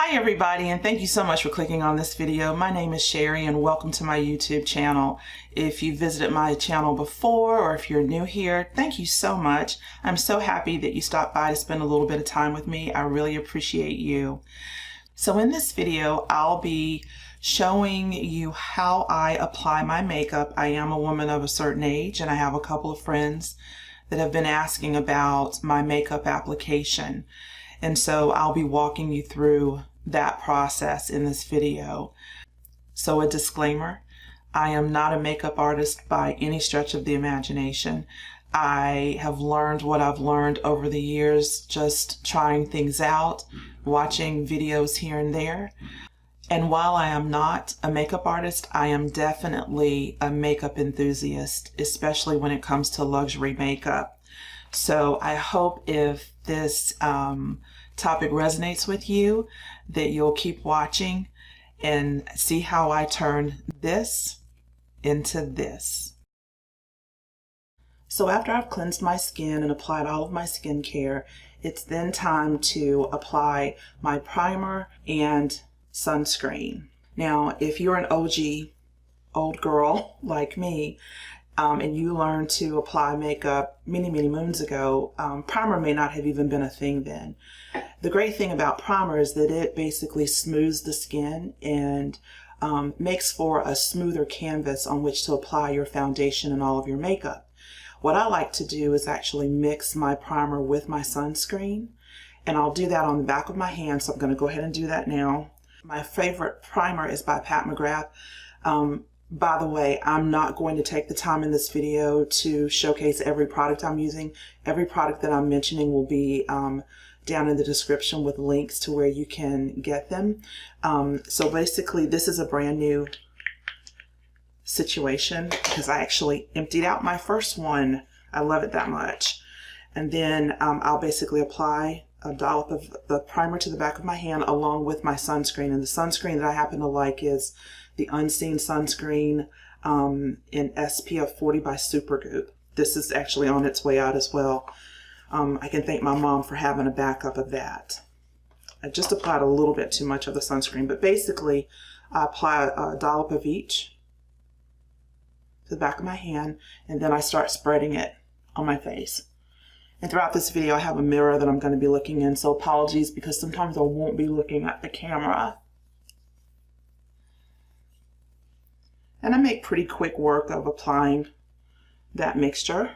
Hi everybody, and thank you so much for clicking on this video. My name is Shari and welcome to my YouTube channel. If you visited my channel before or if you're new here, thank you so much. I'm so happy that you stopped by to spend a little bit of time with me. I really appreciate you. So in this video, I'll be showing you how I apply my makeup. I am a woman of a certain age and I have a couple of friends that have been asking about my makeup application. And so I'll be walking you through that process in this video. So a disclaimer, I am not a makeup artist by any stretch of the imagination. I have learned what I've learned over the years, just trying things out, watching videos here and there. And while I am not a makeup artist, I am definitely a makeup enthusiast, especially when it comes to luxury makeup. So I hope if this topic resonates with you, that you'll keep watching and see how I turn this into this. So after I've cleansed my skin and applied all of my skincare, it's then time to apply my primer and sunscreen. Now, if you're an OG, old girl like me, and you learned to apply makeup many moons ago, primer may not have even been a thing then. The great thing about primer is that it basically smooths the skin and makes for a smoother canvas on which to apply your foundation and all of your makeup. What I like to do is actually mix my primer with my sunscreen, and I'll do that on the back of my hand, so I'm going to go ahead and do that now. My favorite primer is by McGrath. By the way, I'm not going to take the time in this video to showcase every product I'm using. Every product that I'm mentioning will be down in the description with links to where you can get them. So basically, this is a brand new situation because I actually emptied out my first one. I love it that much. And then I'll basically apply a dollop of the primer to the back of my hand along with my sunscreen. And the sunscreen that I happen to like is the Unseen Sunscreen in SPF 40 by Supergoop. This is actually on its way out as well. I can thank my mom for having a backup of that. I just applied a little bit too much of the sunscreen, but basically I apply a dollop of each to the back of my hand, and then I start spreading it on my face. And throughout this video, I have a mirror that I'm going to be looking in, so apologies because sometimes I won't be looking at the camera. And I make pretty quick work of applying that mixture.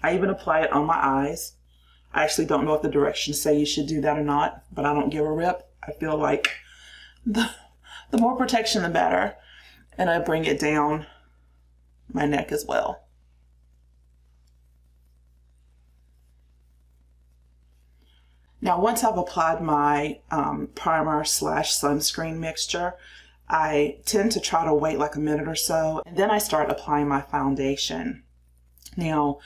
I even apply it on my eyes. I actually don't know if the directions say you should do that or not, but I don't give a rip. I feel like the more protection, the better. And I bring it down my neck as well. Now, once I've applied my primer / sunscreen mixture, I tend to try to wait like a minute or so, and then I start applying my foundation. Now,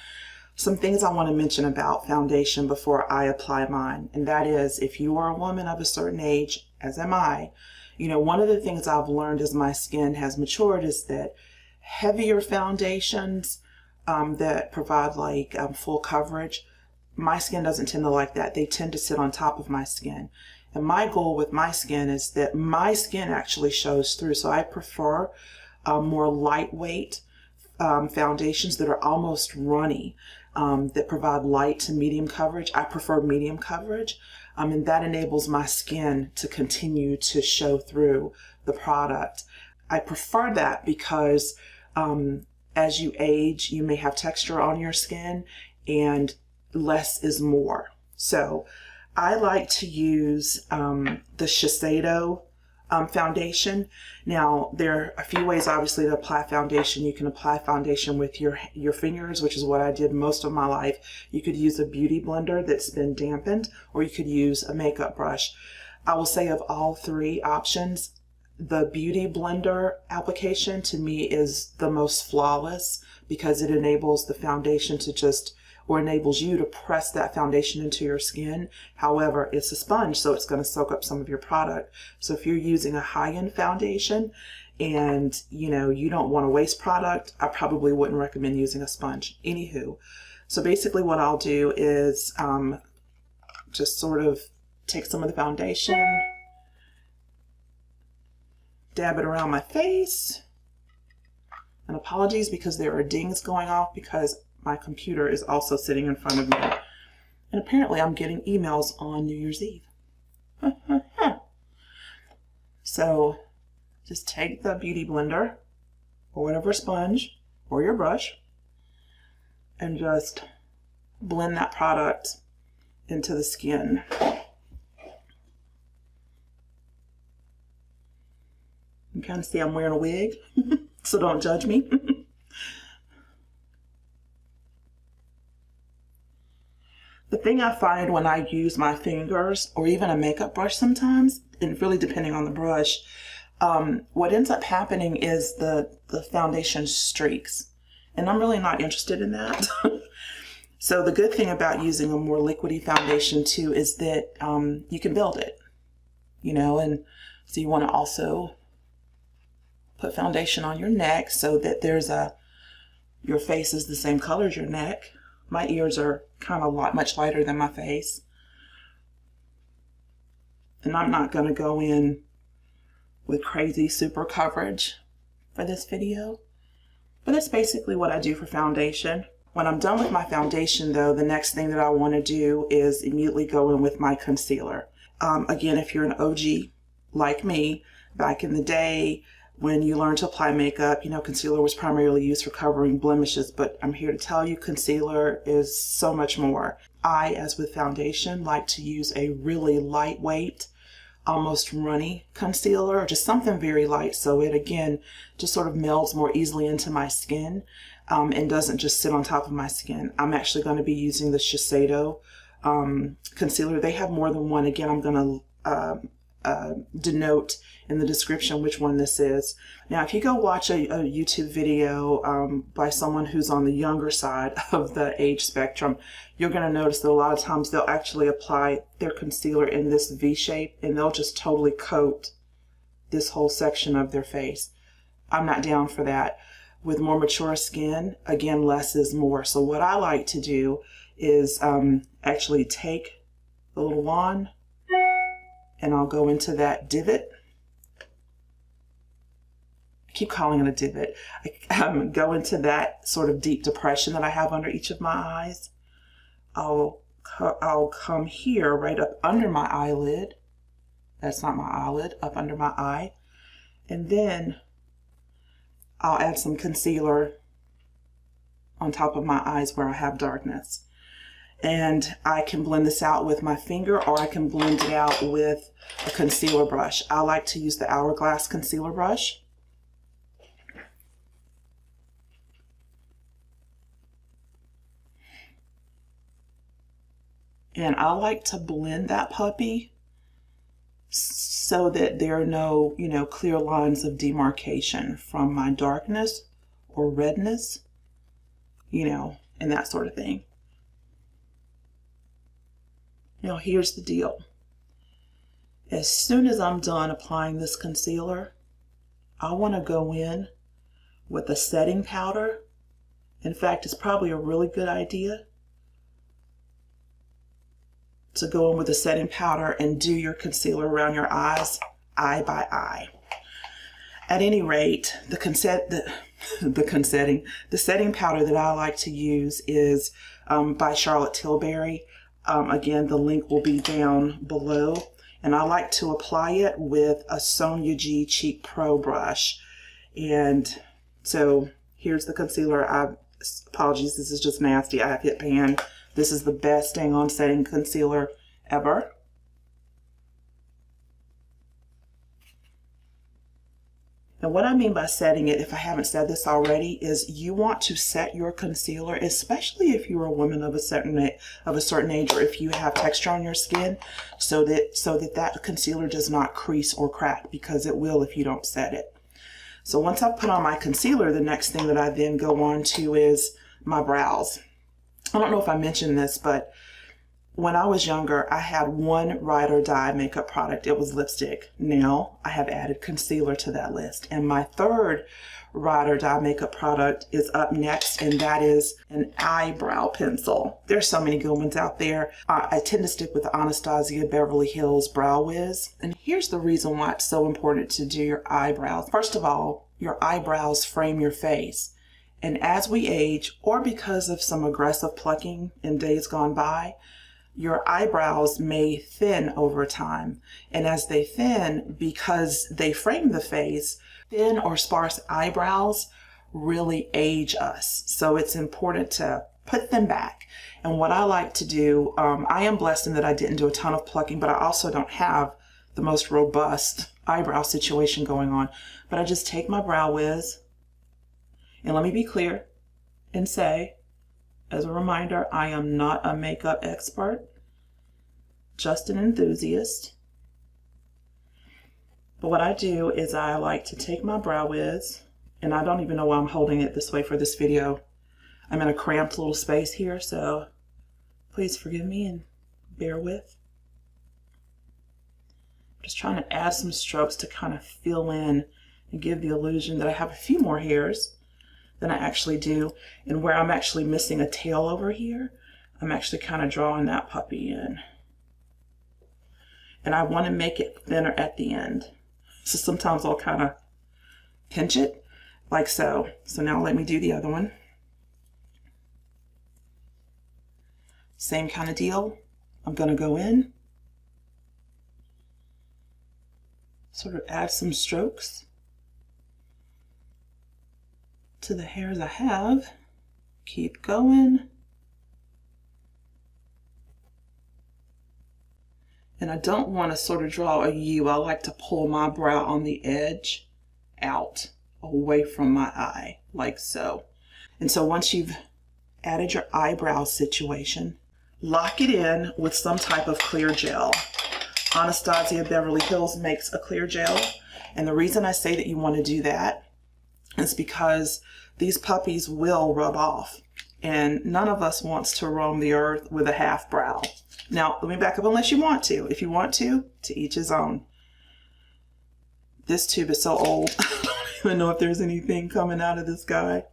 some things I want to mention about foundation before I apply mine, and that is, if you are a woman of a certain age, as am I, you know, one of the things I've learned as my skin has matured is that heavier foundations that provide like full coverage, my skin doesn't tend to like that. They tend to sit on top of my skin. And my goal with my skin is that my skin actually shows through. So I prefer more lightweight foundations that are almost runny, that provide light to medium coverage. I prefer medium coverage, and that enables my skin to continue to show through the product. I prefer that because as you age, you may have texture on your skin, and less is more. So I like to use the Shiseido foundation. Now, there are a few ways, obviously, to apply foundation. You can apply foundation with your fingers, which is what I did most of my life. You could use a beauty blender that's been dampened, or you could use a makeup brush. I will say of all three options, the beauty blender application to me is the most flawless because it enables the foundation to just, or enables you to press that foundation into your skin. However, it's a sponge, so it's going to soak up some of your product. So if you're using a high-end foundation and you don't want to waste product, I probably wouldn't recommend using a sponge. Anywho, so basically what I'll do is just sort of take some of the foundation, dab it around my face. And apologies because there are dings going off because my computer is also sitting in front of me. And apparently I'm getting emails on New Year's Eve. So just take the beauty blender or whatever sponge or your brush and just blend that product into the skin. You can kind of see I'm wearing a wig, so don't judge me. The thing I find when I use my fingers or even a makeup brush sometimes, and really depending on the brush, what ends up happening is the foundation streaks. And I'm really not interested in that. So the good thing about using a more liquidy foundation too is that you can build it, you know, and so you want to also put foundation on your neck so that your face is the same color as your neck. My ears are kind of much lighter than my face. And I'm not going to go in with crazy super coverage for this video. But that's basically what I do for foundation. When I'm done with my foundation though, the next thing that I want to do is immediately go in with my concealer. Again, if you're an OG like me, back in the day, when you learn to apply makeup, you know, concealer was primarily used for covering blemishes, but I'm here to tell you concealer is so much more. I, as with foundation, like to use a really lightweight, almost runny concealer, or just something very light so it, again, just sort of melds more easily into my skin and doesn't just sit on top of my skin. I'm actually going to be using the Shiseido concealer. They have more than one. Again, I'm going to denote in the description which one this is. Now, if you go watch a YouTube video by someone who's on the younger side of the age spectrum, you're going to notice that a lot of times they'll actually apply their concealer in this V shape and they'll just totally coat this whole section of their face. I'm not down for that. With more mature skin, again, less is more. So what I like to do is actually take the little wand and I'll go into that divot. I keep calling it a divot. I go into that sort of deep depression that I have under each of my eyes. I'll come here right up under my eyelid. That's not my eyelid, up under my eye. And then I'll add some concealer on top of my eyes where I have darkness. And I can blend this out with my finger or I can blend it out with a concealer brush. I like to use the Hourglass concealer brush. And I like to blend that puppy so that there are no, you know, clear lines of demarcation from my darkness or redness, you know, and that sort of thing. Now here's the deal. As soon as I'm done applying this concealer, I want to go in with a setting powder. In fact, it's probably a really good idea to go in with a setting powder and do your concealer around your eyes, eye by eye. At any rate, the setting powder that I like to use is by Charlotte Tilbury. Again, the link will be down below. And I like to apply it with a Sonia G Cheek Pro brush. And so here's the concealer. Apologies, this is just nasty. I have hit pan. This is the best staying on setting concealer ever. And what I mean by setting it, if I haven't said this already, is you want to set your concealer, especially if you're a woman of a certain age, or if you have texture on your skin, so that concealer does not crease or crack, because it will if you don't set it. So once I've put on my concealer, the next thing that I then go on to is my brows. I don't know if I mentioned this, but when I was younger, I had one ride or die makeup product. It was lipstick. Now I have added concealer to that list. And my third ride or die makeup product is up next, and that is an eyebrow pencil. There's so many good ones out there. I tend to stick with the Anastasia Beverly Hills Brow Wiz. And here's the reason why it's so important to do your eyebrows. First of all, your eyebrows frame your face. And as we age, or because of some aggressive plucking in days gone by, your eyebrows may thin over time. And as they thin, because they frame the face, thin or sparse eyebrows really age us. So it's important to put them back. And what I like to do, I am blessed in that I didn't do a ton of plucking, but I also don't have the most robust eyebrow situation going on. But I just take my Brow Wiz, and let me be clear and say, as a reminder, I am not a makeup expert, just an enthusiast. But what I do is I like to take my Brow Wiz, and I don't even know why I'm holding it this way for this video. I'm in a cramped little space here, so please forgive me and bear with. I'm just trying to add some strokes to kind of fill in and give the illusion that I have a few more hairs than I actually do. And where I'm actually missing a tail over here, I'm actually kind of drawing that puppy in. And I want to make it thinner at the end. So sometimes I'll kind of pinch it like so. So now let me do the other one. Same kind of deal. I'm going to go in, sort of add some strokes to the hairs I have. Keep going. And I don't want to sort of draw a U. I like to pull my brow on the edge out away from my eye, like so. And so once you've added your eyebrow situation, lock it in with some type of clear gel. Anastasia Beverly Hills makes a clear gel. And the reason I say that you want to do that is because these puppies will rub off. And none of us wants to roam the earth with a half brow. Now, let me back up unless you want to. If you want to each his own. This tube is so old. I don't even know if there's anything coming out of this guy.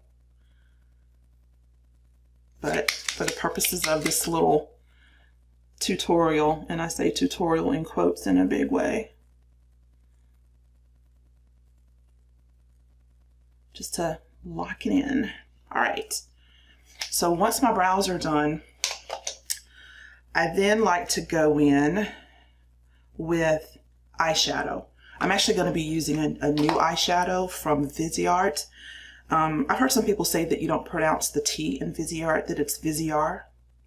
But for the purposes of this little tutorial, and I say tutorial in quotes in a big way, just to lock it in. All right. So once my brows are done, I then like to go in with eyeshadow. I'm actually going to be using a new eyeshadow from VISEART. I've heard some people say that you don't pronounce the T in VISEART, that it's VISEART.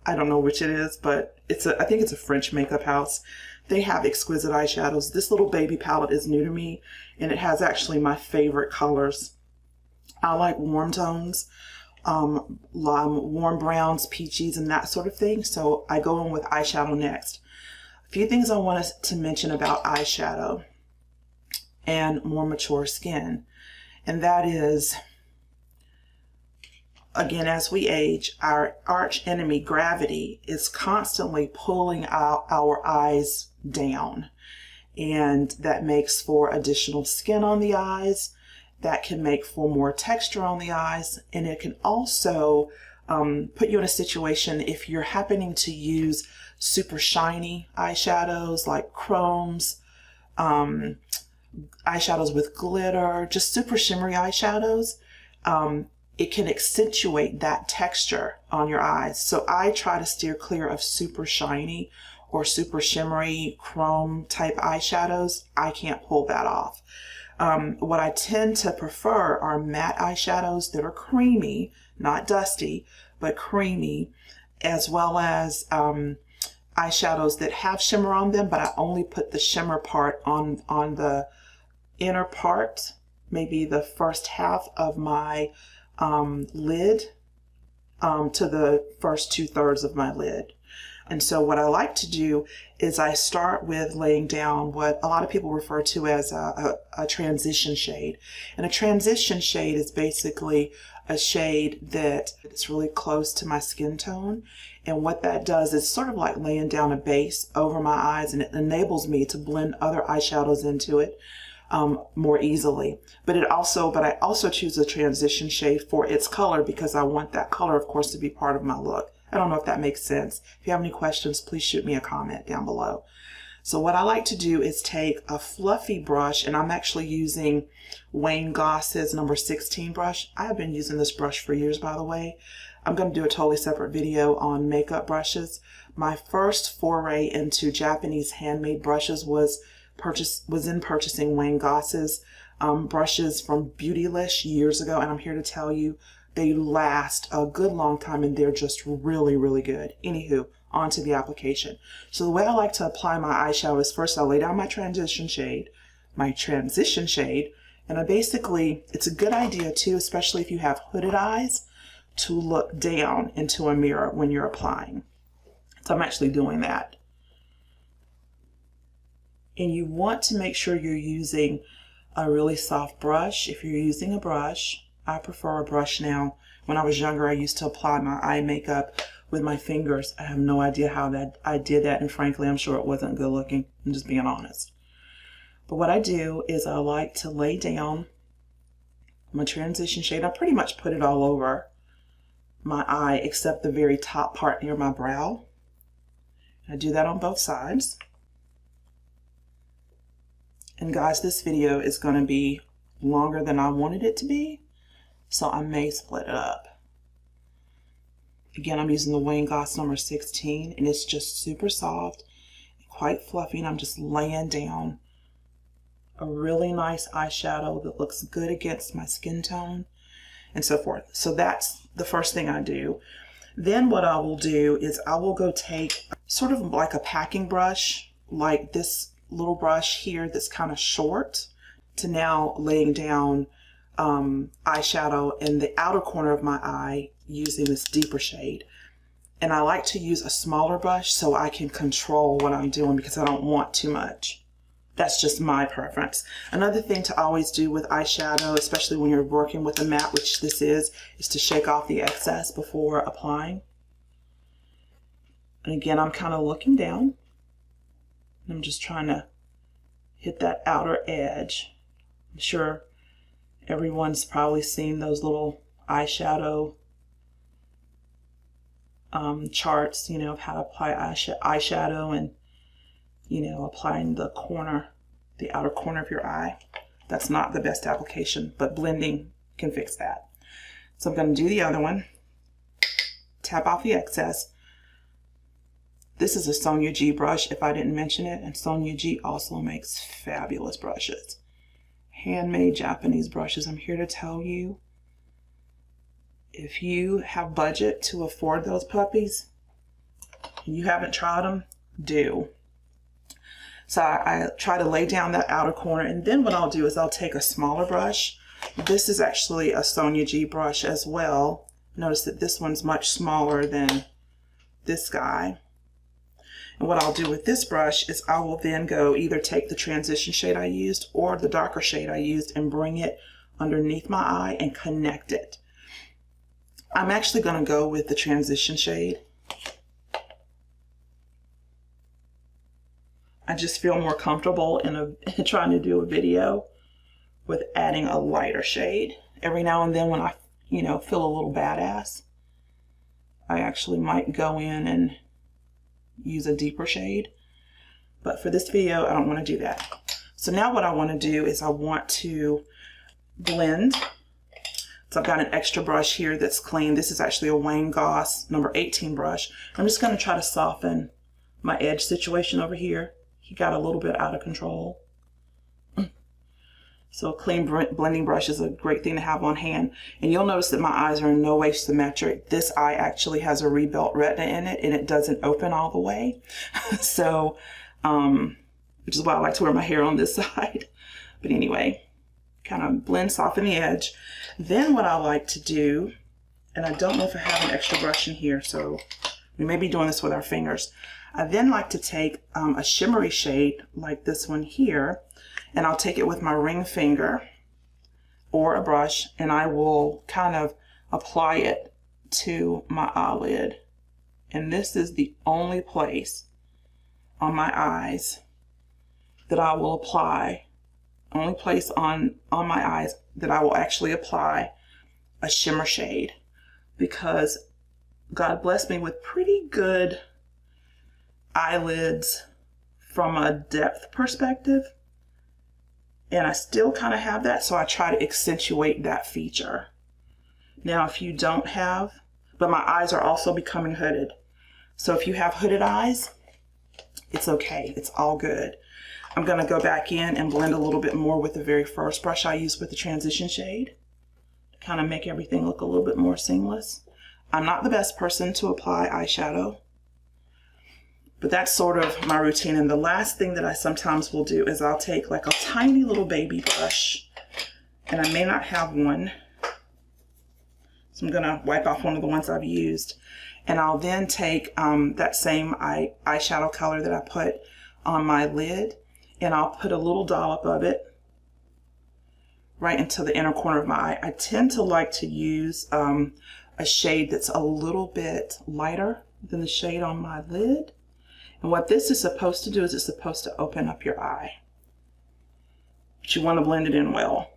I don't know which it is, but I think it's a French makeup house. They have exquisite eyeshadows. This little baby palette is new to me, and it has actually my favorite colors. I like warm tones, warm browns, peaches, and that sort of thing. So I go in with eyeshadow next. A few things I want to mention about eyeshadow and more mature skin, and that is, again, as we age, our arch enemy, gravity, is constantly pulling our eyes down, and that makes for additional skin on the eyes. That can make for more texture on the eyes, and it can also put you in a situation if you're happening to use super shiny eyeshadows like chromes, eyeshadows with glitter, just super shimmery eyeshadows. It can accentuate that texture on your eyes. So I try to steer clear of super shiny or super shimmery chrome type eyeshadows. I can't pull that off. What I tend to prefer are matte eyeshadows that are creamy, not dusty, but creamy, as well as eyeshadows that have shimmer on them, but I only put the shimmer part on the inner part, maybe the first half of my lid to the first 2/3 of my lid. And so what I like to do is I start with laying down what a lot of people refer to as a transition shade. And a transition shade is basically a shade that is really close to my skin tone. And what that does is sort of like laying down a base over my eyes, and it enables me to blend other eyeshadows into it. more easily. But I also choose a transition shade for its color because I want that color, of course, to be part of my look. I don't know if that makes sense. If you have any questions, please shoot me a comment down below. So what I like to do is take a fluffy brush, and I'm actually using Wayne Goss's number 16 brush. I have been using this brush for years, by the way. I'm going to do a totally separate video on makeup brushes. My first foray into Japanese handmade brushes was in purchasing Wayne Goss's brushes from Beautylish years ago, and I'm here to tell you they last a good long time, and they're just really, really good. Anywho, onto the application. So the way I like to apply my eyeshadow is first I lay down my transition shade, and I basically, it's a good idea too, especially if you have hooded eyes, to look down into a mirror when you're applying. So I'm actually doing that. And you want to make sure you're using a really soft brush. If you're using a brush, I prefer a brush now. When I was younger, I used to apply my eye makeup with my fingers. I have no idea how I did that, and frankly, I'm sure it wasn't good looking. I'm just being honest. But what I do is I like to lay down my transition shade. I pretty much put it all over my eye except the very top part near my brow. I do that on both sides. And guys, this video is going to be longer than I wanted it to be, so I may split it up. Again, I'm using the Wayne Goss number 16, and it's just super soft and quite fluffy, and I'm just laying down a really nice eyeshadow that looks good against my skin tone and so forth. So that's the first thing I do. Then what I will do is I will go take sort of like a packing brush, like this little brush here that's kind of short, to now laying down eyeshadow in the outer corner of my eye using this deeper shade. And I like to use a smaller brush so I can control what I'm doing because I don't want too much. That's just my preference. Another thing to always do with eyeshadow, especially when you're working with a matte, which this is to shake off the excess before applying. And again, I'm kind of looking down. I'm just trying to hit that outer edge. I'm sure everyone's probably seen those little eyeshadow charts, you know, of how to apply eyeshadow and, you know, applying the outer corner of your eye. That's not the best application, but blending can fix that. So I'm going to do the other one, tap off the excess. This is a Sonia G brush, if I didn't mention it, and Sonia G also makes fabulous brushes. Handmade Japanese brushes. I'm here to tell you, if you have budget to afford those puppies, and you haven't tried them, do. So I try to lay down that outer corner, and then what I'll do is I'll take a smaller brush. This is actually a Sonia G brush as well. Notice that this one's much smaller than this guy. And what I'll do with this brush is I will then go either take the transition shade I used or the darker shade I used and bring it underneath my eye and connect it. I'm actually going to go with the transition shade. I just feel more comfortable in trying to do a video with adding a lighter shade. Every now and then when I, you know, feel a little badass, I actually might go in and use a deeper shade. But for this video, I don't want to do that. So now what I want to do is I want to blend. So I've got an extra brush here that's clean. This is actually a Wayne Goss number 18 brush. I'm just going to try to soften my edge situation over here. He got a little bit out of control. So a clean blending brush is a great thing to have on hand. And you'll notice that my eyes are in no way symmetric. This eye actually has a rebuilt retina in it, and it doesn't open all the way. So, which is why I like to wear my hair on this side. But anyway, kind of blend, soften the edge. Then what I like to do, and I don't know if I have an extra brush in here, so we may be doing this with our fingers. I then like to take a shimmery shade like this one here, and I'll take it with my ring finger or a brush, and I will kind of apply it to my eyelid. And this is the only place on my eyes that I will apply only place on my eyes that I will actually apply a shimmer shade, because God blessed me with pretty good eyelids from a depth perspective, and I still kind of have that, so I try to accentuate that feature. Now, if you don't have, but my eyes are also becoming hooded, so if you have hooded eyes, it's okay, it's all good. I'm going to go back in and blend a little bit more with the very first brush I used with the transition shade, to kind of make everything look a little bit more seamless. I'm not the best person to apply eyeshadow, but that's sort of my routine. And the last thing that I sometimes will do is I'll take like a tiny little baby brush, and I may not have one, so I'm going to wipe off one of the ones I've used, and I'll then take that same eyeshadow color that I put on my lid, and I'll put a little dollop of it right into the inner corner of my eye. I tend to like to use a shade that's a little bit lighter than the shade on my lid. And what this is supposed to do is it's supposed to open up your eye, but you want to blend it in well.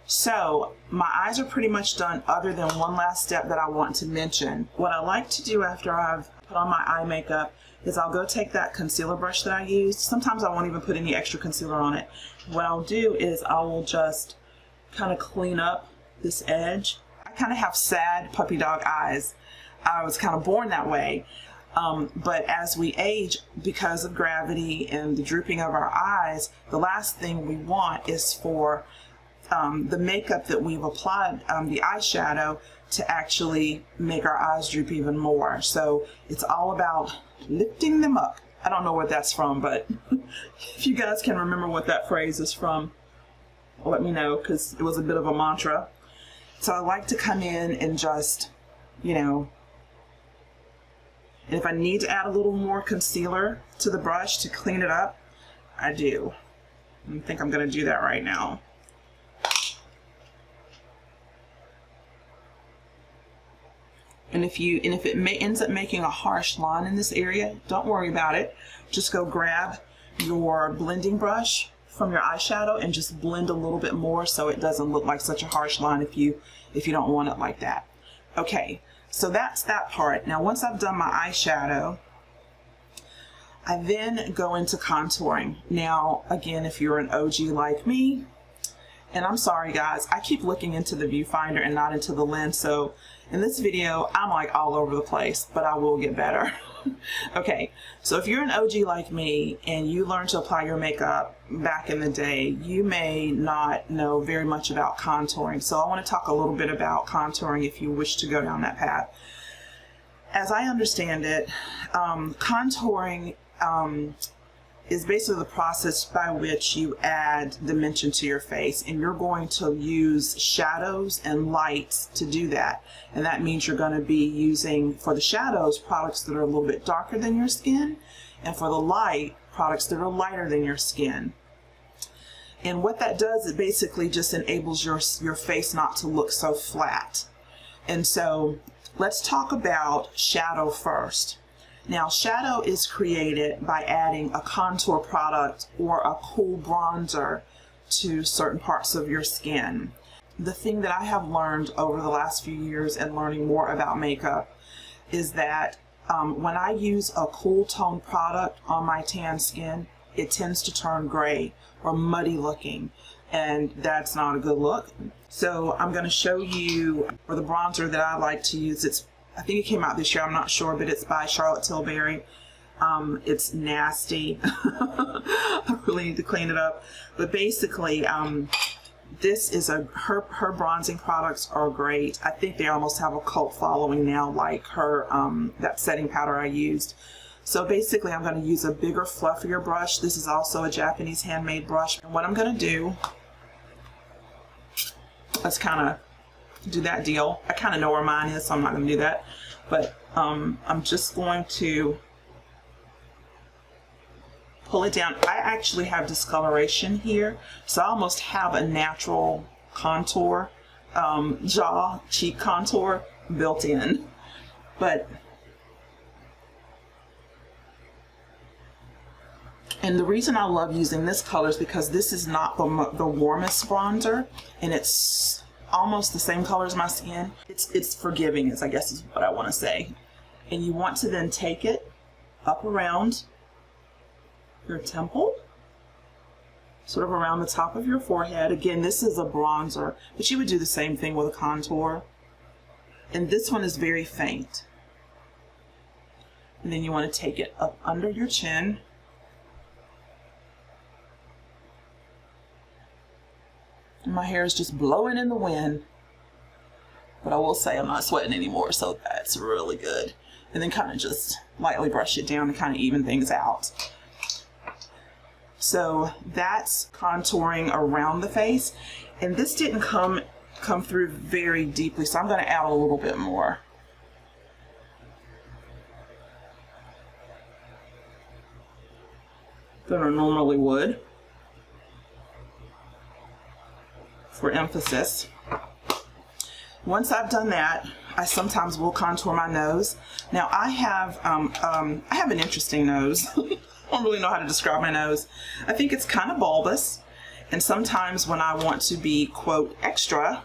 So my eyes are pretty much done, other than one last step that I want to mention. What I like to do after I've put on my eye makeup is I'll go take that concealer brush that I used. Sometimes I won't even put any extra concealer on it. What I'll do is I will just kind of clean up this edge. I kind of have sad puppy dog eyes. I was kind of born that way. But as we age, because of gravity and the drooping of our eyes, the last thing we want is for the makeup that we've applied, the eyeshadow, to actually make our eyes droop even more. So it's all about lifting them up. I don't know what that's from, but if you guys can remember what that phrase is from, let me know, because it was a bit of a mantra. So I like to come in and just, you know, and if I need to add a little more concealer to the brush to clean it up, I do. I think I'm going to do that right now. And if it ends up making a harsh line in this area, don't worry about it. Just go grab your blending brush from your eyeshadow and just blend a little bit more so it doesn't look like such a harsh line if you don't want it like that. Okay, so that's that part. Now once I've done my eyeshadow, I then go into contouring. Now again, if you're an OG like me, and I'm sorry guys, I keep looking into the viewfinder and not into the lens, so in this video I'm like all over the place, but I will get better. Okay, so if you're an OG like me and you learned to apply your makeup back in the day, you may not know very much about contouring. So I want to talk a little bit about contouring if you wish to go down that path. As I understand it, contouring is basically the process by which you add dimension to your face, and you're going to use shadows and lights to do that. And that means you're going to be using, for the shadows, products that are a little bit darker than your skin, and for the light, products that are lighter than your skin. And what that does, it basically just enables your face not to look so flat. And so let's talk about shadow first. Now, shadow is created by adding a contour product or a cool bronzer to certain parts of your skin. The thing that I have learned over the last few years and learning more about makeup is that when I use a cool tone product on my tan skin, it tends to turn gray or muddy looking, and that's not a good look. So I'm going to show you, for the bronzer that I like to use, I think it came out this year, I'm not sure, but it's by Tilbury. It's nasty. I really need to clean it up. But basically, this is her bronzing products are great. I think they almost have a cult following now, like her, that setting powder I used. So basically, I'm going to use a bigger, fluffier brush. This is also a Japanese handmade brush. And what I'm going to do, let's kind of do that deal. I kind of know where mine is, so I'm not going to do that. But I'm just going to pull it down. I actually have discoloration here, so I almost have a natural contour, cheek contour built in. And the reason I love using this color is because this is not the warmest bronzer, and it's almost the same color as my skin. It's forgiving, I guess is what I want to say. And you want to then take it up around your temple, sort of around the top of your forehead. Again, this is a bronzer, but you would do the same thing with a contour. And this one is very faint. And then you want to take it up under your chin. And my hair is just blowing in the wind. But I will say I'm not sweating anymore, so that's really good. And then kind of just lightly brush it down and kind of even things out. So that's contouring around the face. And this didn't come through very deeply, so I'm going to add a little bit more. Than I normally would, for emphasis. Once I've done that, I sometimes will contour my nose. Now I have an interesting nose. I don't really know how to describe my nose. I think it's kind of bulbous, and sometimes when I want to be, quote, extra,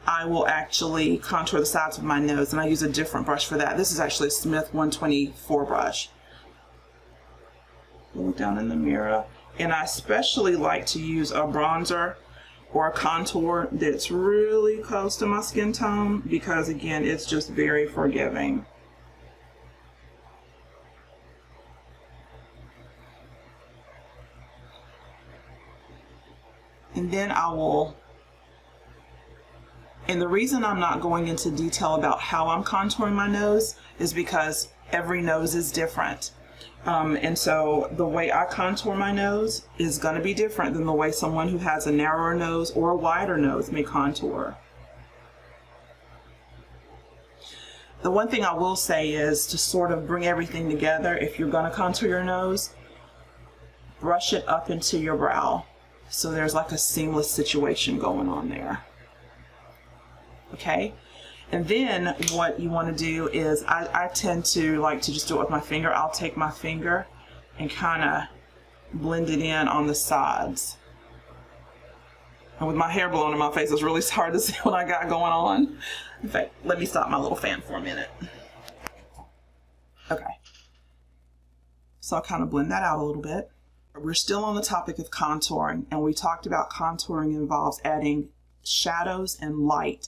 I will actually contour the sides of my nose, and I use a different brush for that. This is actually a Smith 124 brush. Look down in the mirror, and I especially like to use a bronzer or a contour that's really close to my skin tone, because again, it's just very forgiving. And then I will, and the reason I'm not going into detail about how I'm contouring my nose is because every nose is different. And so the way I contour my nose is going to be different than the way someone who has a narrower nose or a wider nose may contour. The one thing I will say is to sort of bring everything together. If you're going to contour your nose, brush it up into your brow, so there's like a seamless situation going on there. Okay? And then what you want to do is, I tend to like to just do it with my finger. I'll take my finger and kind of blend it in on the sides. And with my hair blowing in my face, it's really hard to see what I got going on. In fact, let me stop my little fan for a minute. Okay. So I'll kind of blend that out a little bit. We're still on the topic of contouring, and we talked about contouring involves adding shadows and light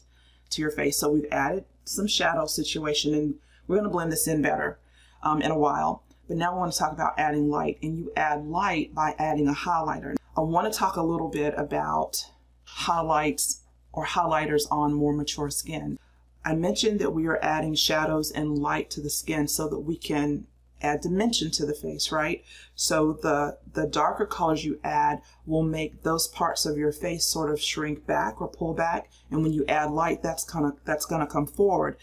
to your face. So we've added some shadow situation, and we're going to blend this in better in a while. But now we want to talk about adding light, and you add light by adding a highlighter. I want to talk a little bit about highlights or highlighters on more mature skin. I mentioned that we are adding shadows and light to the skin so that we can add dimension to the face, right? So the darker colors you add will make those parts of your face sort of shrink back or pull back, and when you add light, that's gonna come forward.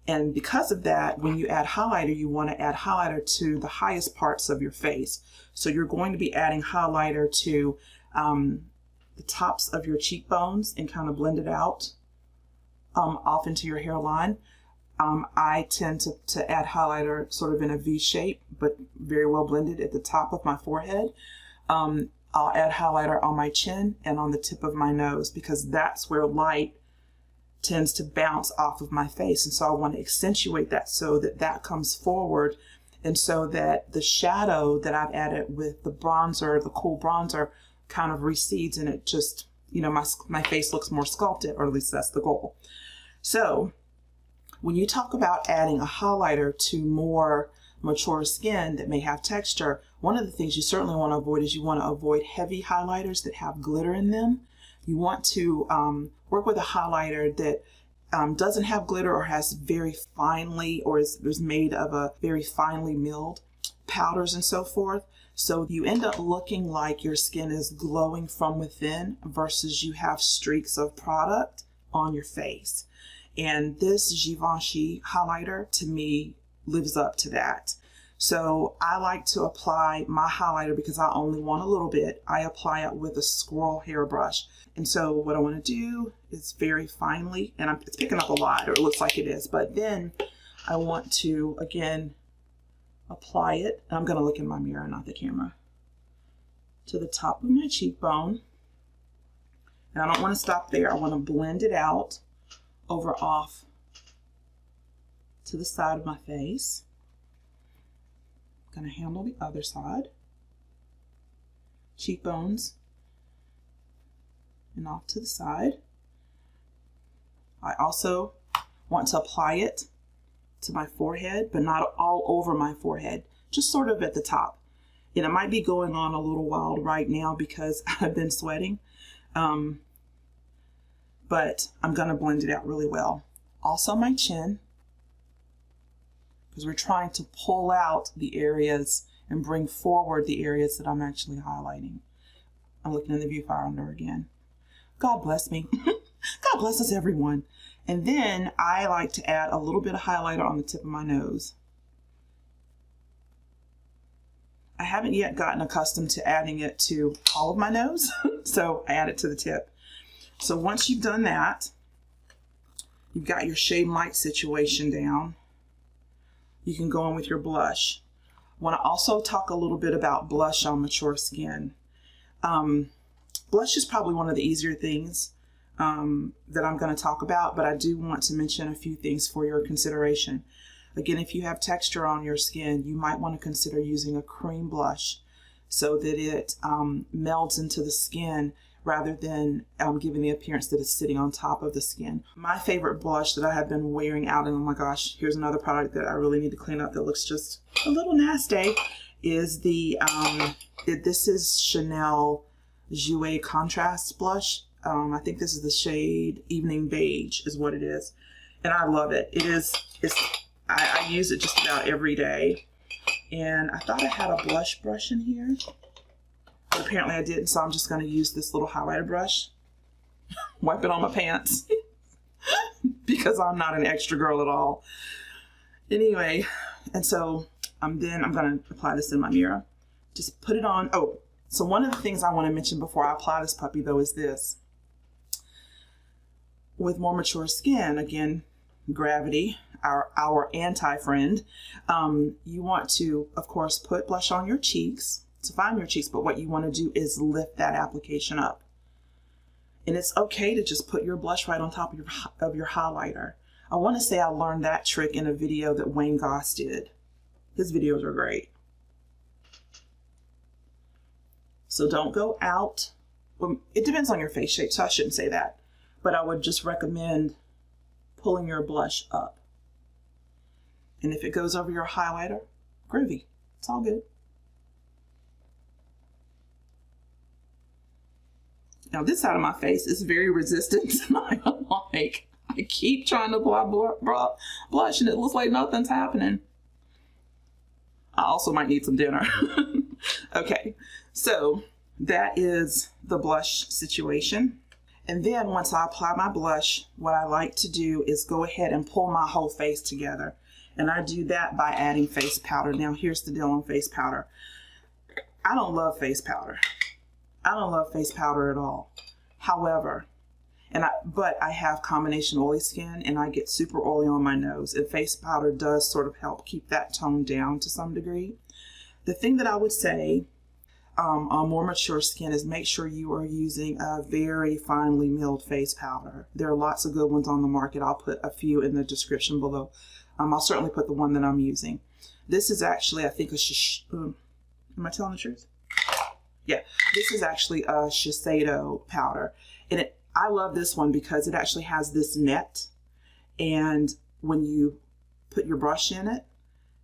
And because of that, when you add highlighter, you want to add highlighter to the highest parts of your face. So you're going to be adding highlighter to the tops of your cheekbones and kind of blend it out off into your hairline. I tend to add highlighter sort of in a V shape, but very well blended at the top of my forehead. I'll add highlighter on my chin and on the tip of my nose, because that's where light tends to bounce off of my face. And so I want to accentuate that so that that comes forward, and so that the shadow that I've added with the bronzer, the cool bronzer, kind of recedes, and it just, you know, my face looks more sculpted, or at least that's the goal. So when you talk about adding a highlighter to more mature skin that may have texture, one of the things you certainly want to avoid is you want to avoid heavy highlighters that have glitter in them. You want to work with a highlighter that doesn't have glitter or has very finely, or is made of a very finely milled powders and so forth. So you end up looking like your skin is glowing from within versus you have streaks of product on your face. And this Givenchy highlighter, to me, lives up to that. So I like to apply my highlighter, because I only want a little bit. I apply it with a squirrel hairbrush. And so what I want to do is very finely, and it's picking up a lot, or it looks like it is, but then I want to, again, apply it. I'm going to look in my mirror, not the camera. to the top of my cheekbone. And I don't want to stop there. I want to blend it out over off to the side of my face. I'm going to handle the other side. Cheekbones and off to the side. I also want to apply it to my forehead, but not all over my forehead, just sort of at the top. And it might be going on a little wild right now because I've been sweating, but I'm going to blend it out really well. Also my chin, because we're trying to pull out the areas and bring forward the areas that I'm actually highlighting. I'm looking in the viewfinder again. God bless me. God bless us, everyone. And then I like to add a little bit of highlighter on the tip of my nose. I haven't yet gotten accustomed to adding it to all of my nose, so I add it to the tip. So once you've done that, you've got your shade and light situation down, you can go in with your blush. I want to also talk a little bit about blush on mature skin. Blush is probably one of the easier things that I'm going to talk about, but I do want to mention a few things for your consideration. Again, if you have texture on your skin, you might want to consider using a cream blush so that it melds into the skin rather than giving the appearance that it's sitting on top of the skin. My favorite blush that I have been wearing out, and oh my gosh, here's another product that I really need to clean up that looks just a little nasty, is the, this is Chanel Jouer Contrast Blush. I think this is the shade Evening Beige is what it is. And I love it. I use it just about every day. And I thought I had a blush brush in here, but apparently I didn't, so I'm just going to use this little highlighter brush. Wipe it on my pants because I'm not an extra girl at all. Anyway, and so then I'm going to apply this in my mirror. Just put it on. Oh, so one of the things I want to mention before I apply this puppy though is this. With more mature skin, again, gravity, our anti-friend, you want to, of course, put blush on your cheeks, to find your cheeks, but what you want to do is lift that application up. And it's okay to just put your blush right on top of your highlighter. I want to say I learned that trick in a video that Wayne Goss did. His videos are great. So don't go out. Well, it depends on your face shape, so I shouldn't say that. But I would just recommend pulling your blush up. And if it goes over your highlighter, groovy. It's all good. Now this side of my face is very resistant. I keep trying to apply blush and it looks like nothing's happening. I also might need some dinner. Okay, so that is the blush situation. And then once I apply my blush, what I like to do is go ahead and pull my whole face together. And I do that by adding face powder. Now here's the deal on face powder. I don't love face powder. I don't love face powder at all. However, but I have combination oily skin and I get super oily on my nose, and face powder does sort of help keep that tone down to some degree. The thing that I would say on more mature skin is make sure you are using a very finely milled face powder. There are lots of good ones on the market. I'll put a few in the description below. I'll certainly put the one that I'm using. This is actually, I think, am I telling the truth? Yeah, this is actually a Shiseido powder. And I love this one because it actually has this net. And when you put your brush in it,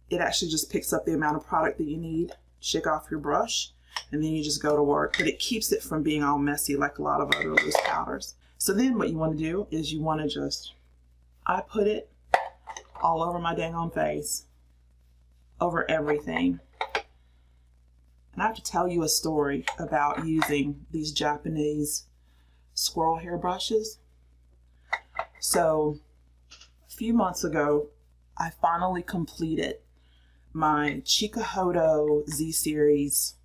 it actually just picks up the amount of product that you need. Shake off your brush, and then you just go to work. But it keeps it from being all messy like a lot of other loose powders. So then what you want to do is you want to just, I put it all over my dang on face, over everything. And I have to tell you a story about using these Japanese squirrel hair brushes. So a few months ago, I finally completed my Chikuhodo Z series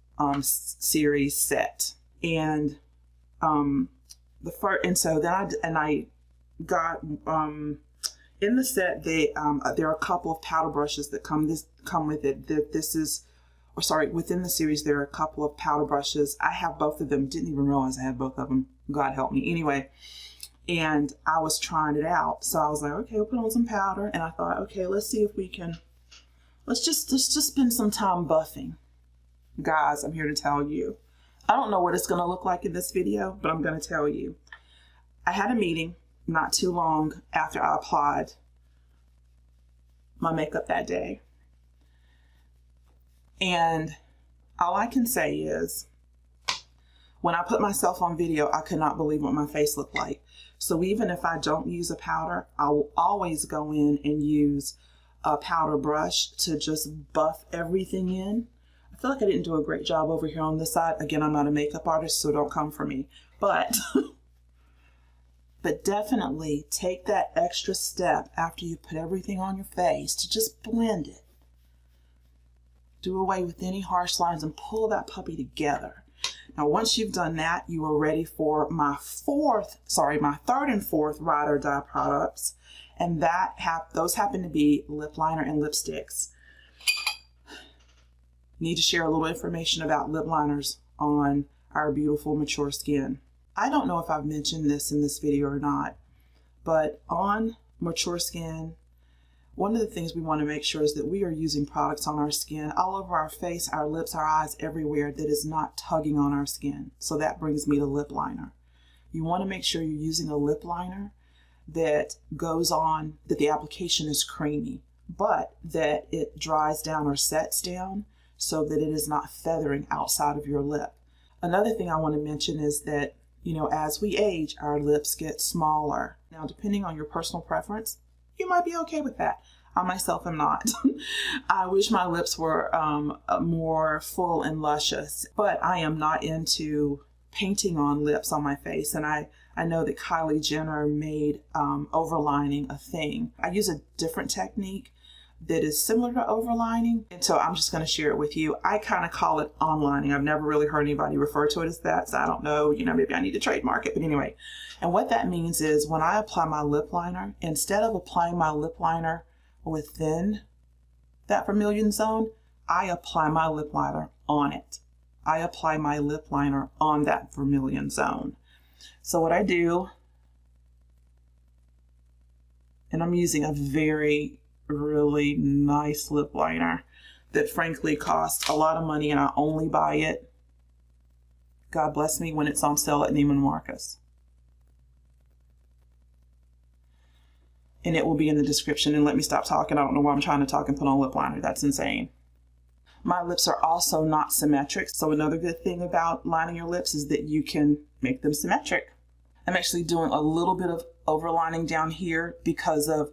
series set, and so then I got in the set there are a couple of powder brushes that come with it. This is or sorry, within the series, there are a couple of powder brushes. I have both of them. Didn't even realize I had both of them. God help me. Anyway, and I was trying it out. So I was like, okay, we'll put on some powder. And I thought, okay, let's see if we can, let's just spend some time buffing. Guys, I'm here to tell you. I don't know what it's going to look like in this video, but I'm going to tell you. I had a meeting not too long after I applied my makeup that day. And all I can say is, when I put myself on video, I could not believe what my face looked like. So even if I don't use a powder, I will always go in and use a powder brush to just buff everything in. I feel like I didn't do a great job over here on this side. Again, I'm not a makeup artist, so don't come for me. But, but definitely take that extra step after you put everything on your face to just blend it. Do away with any harsh lines and pull that puppy together. Now, once you've done that, you are ready for my third and fourth ride or die products. And those happen to be lip liner and lipsticks. Need to share a little information about lip liners on our beautiful mature skin. I don't know if I've mentioned this in this video or not, but on mature skin, one of the things we want to make sure is that we are using products on our skin, all over our face, our lips, our eyes, everywhere, that is not tugging on our skin. So that brings me to lip liner. You want to make sure you're using a lip liner that goes on, that the application is creamy, but that it dries down or sets down so that it is not feathering outside of your lip. Another thing I want to mention is that, you know, as we age, our lips get smaller. Now, depending on your personal preference, you might be okay with that. I myself am not. I wish my lips were more full and luscious, but I am not into painting on lips on my face. And I know that Kylie Jenner made overlining a thing. I use a different technique that is similar to overlining, and so I'm just going to share it with you. I kind of call it onlining. I've never really heard anybody refer to it as that, so I don't know, you know, maybe I need to trademark it, but anyway. And what that means is when I apply my lip liner, instead of applying my lip liner within that vermilion zone, I apply my lip liner on it. I apply my lip liner on that vermilion zone. So what I do, and I'm using a really nice lip liner that frankly costs a lot of money, and I only buy it, God bless me, when it's on sale at Neiman Marcus. And it will be in the description. And let me stop talking. I don't know why I'm trying to talk and put on lip liner. That's insane. My lips are also not symmetric. So another good thing about lining your lips is that you can make them symmetric. I'm actually doing a little bit of overlining down here because of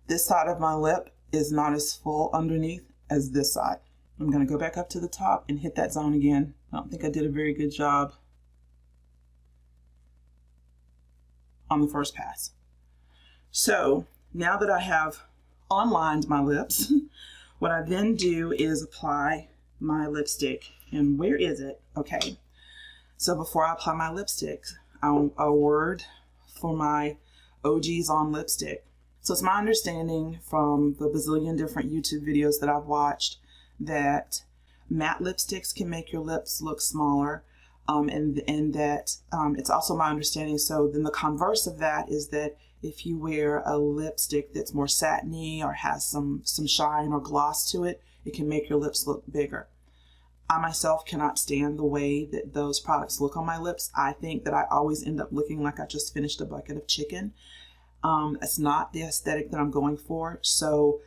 this side of my lip is not as full underneath as this side. I'm going to go back up to the top and hit that zone again. I don't think I did a very good job on the first pass. So now that I have onlined my lips, what I then do is apply my lipstick. And where is it? Okay. So before I apply my lipstick, a word for my OGs on lipstick. So it's my understanding from the bazillion different YouTube videos that I've watched that matte lipsticks can make your lips look smaller, and that it's also my understanding. So then the converse of that is that if you wear a lipstick that's more satiny or has some shine or gloss to it, it can make your lips look bigger. I myself cannot stand the way that those products look on my lips. I think that I always end up looking like I just finished a bucket of chicken. It's not the aesthetic that I'm going for. So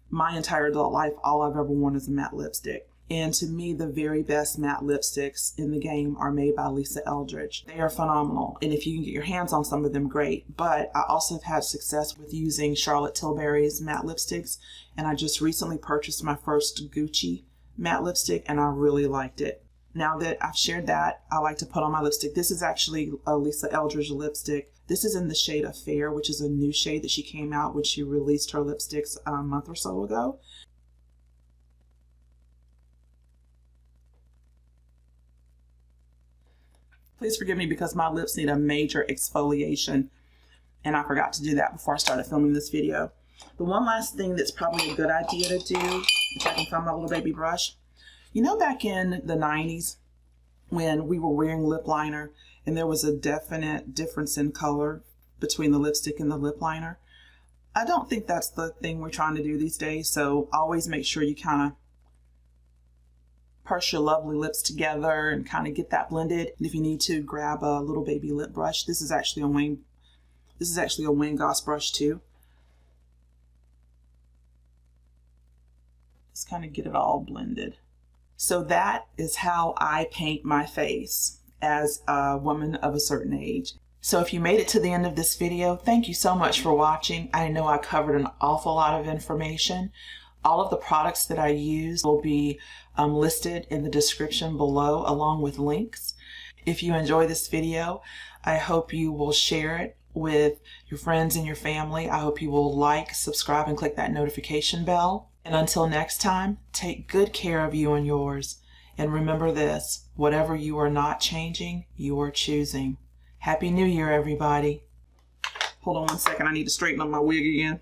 my entire adult life, all I've ever worn is a matte lipstick. And to me, the very best matte lipsticks in the game are made by Lisa Eldridge. They are phenomenal. And if you can get your hands on some of them, great. But I also have had success with using Charlotte Tilbury's matte lipsticks. And I just recently purchased my first Gucci matte lipstick, and I really liked it. Now that I've shared that, I like to put on my lipstick. This is actually a Lisa Eldridge lipstick. This is in the shade Affair, which is a new shade that she came out when she released her lipsticks a month or so ago. Please forgive me because my lips need a major exfoliation, and I forgot to do that before I started filming this video. The one last thing that's probably a good idea to do, if I can find my little baby brush, You know, back in the 90s when we were wearing lip liner and there was a definite difference in color between the lipstick and the lip liner? I don't think that's the thing we're trying to do these days, so always make sure you kind of purse your lovely lips together and kind of get that blended. And if you need to, grab a little baby lip brush. This is actually a Wayne Goss brush too. Just kind of get it all blended. So that is how I paint my face as a woman of a certain age. So if you made it to the end of this video, thank you so much for watching. I know I covered an awful lot of information. All of the products that I use will be listed in the description below, along with links. If you enjoy this video, I hope you will share it with your friends and your family. I hope you will like, subscribe, and click that notification bell. And until next time, take good care of you and yours. And remember this, whatever you are not changing, you are choosing. Happy New Year, everybody. Hold on one second, I need to straighten up my wig again.